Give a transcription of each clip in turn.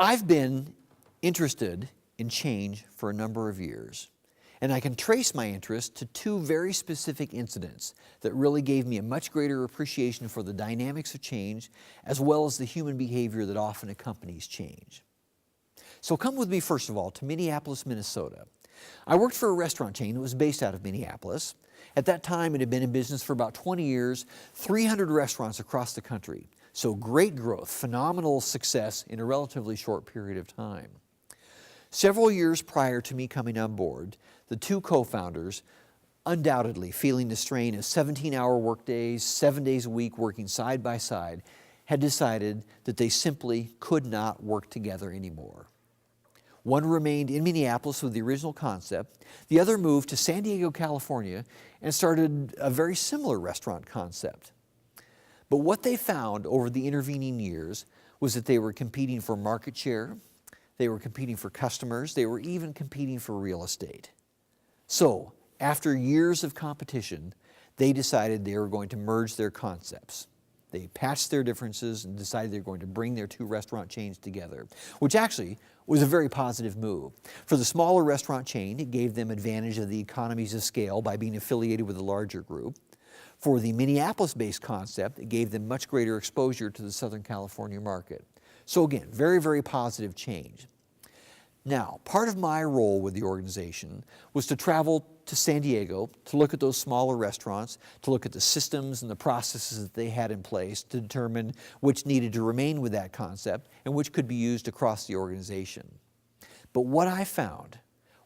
I've been interested in change for a number of years, and I can trace my interest to two very specific incidents that really gave me a much greater appreciation for the dynamics of change as well as the human behavior that often accompanies change. So come with me first of all to Minneapolis, Minnesota. I worked for a restaurant chain that was based out of Minneapolis. At that time, it had been in business for about 20 years, 300 restaurants across the country. So great growth, phenomenal success in a relatively short period of time. Several years prior to me coming on board, the two co-founders, undoubtedly feeling the strain of 17-hour workdays, 7 days a week working side by side, had decided that they simply could not work together anymore. One remained in Minneapolis with the original concept. The other moved to San Diego, California, and started a very similar restaurant concept. But what they found over the intervening years was that they were competing for market share, they were competing for customers, they were even competing for real estate. So, after years of competition, they decided they were going to merge their concepts. They patched their differences and decided they're going to bring their two restaurant chains together, which actually was a very positive move. For the smaller restaurant chain, it gave them advantage of the economies of scale by being affiliated with a larger group. For the Minneapolis-based concept, it gave them much greater exposure to the Southern California market. So again, very, very positive change. Now, part of my role with the organization was to travel to San Diego to look at those smaller restaurants, to look at the systems and the processes that they had in place to determine which needed to remain with that concept and which could be used across the organization. But what I found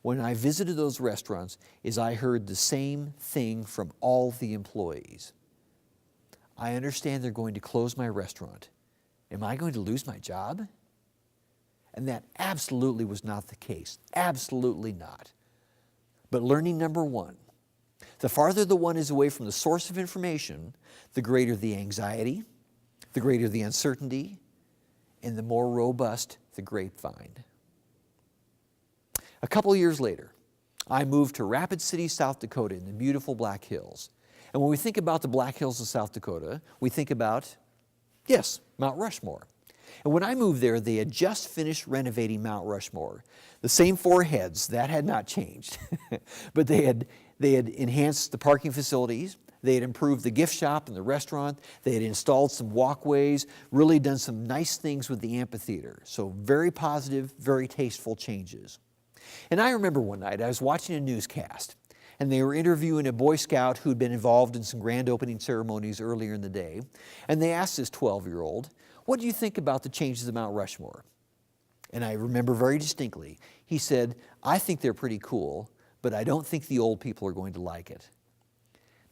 when I visited those restaurants is I heard the same thing from all the employees. I understand they're going to close my restaurant. Am I going to lose my job? And that absolutely was not the case. Absolutely not. But learning number one, the farther the one is away from the source of information, the greater the anxiety, the greater the uncertainty, and the more robust the grapevine. A couple years later, I moved to Rapid City, South Dakota in the beautiful Black Hills. And when we think about the Black Hills of South Dakota, we think about, yes, Mount Rushmore. And when I moved there, they had just finished renovating Mount Rushmore. The same four heads, that had not changed. But they had enhanced the parking facilities, they had improved the gift shop and the restaurant, they had installed some walkways, really done some nice things with the amphitheater. So very positive, very tasteful changes. And I remember one night, I was watching a newscast, and they were interviewing a Boy Scout who'd been involved in some grand opening ceremonies earlier in the day. And they asked this 12-year-old, "What do you think about the changes of Mount Rushmore?" And I remember very distinctly, he said, "I think they're pretty cool, but I don't think the old people are going to like it."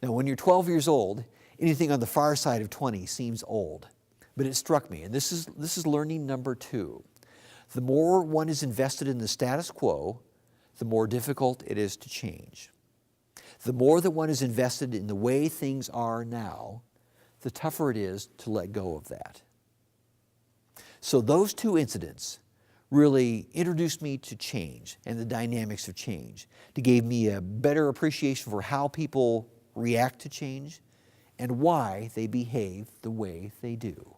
Now, when you're 12 years old, anything on the far side of 20 seems old. But it struck me, and this is learning number two. The more one is invested in the status quo, the more difficult it is to change. The more that one is invested in the way things are now, the tougher it is to let go of that. So those two incidents really introduced me to change and the dynamics of change. It gave me a better appreciation for how people react to change and why they behave the way they do.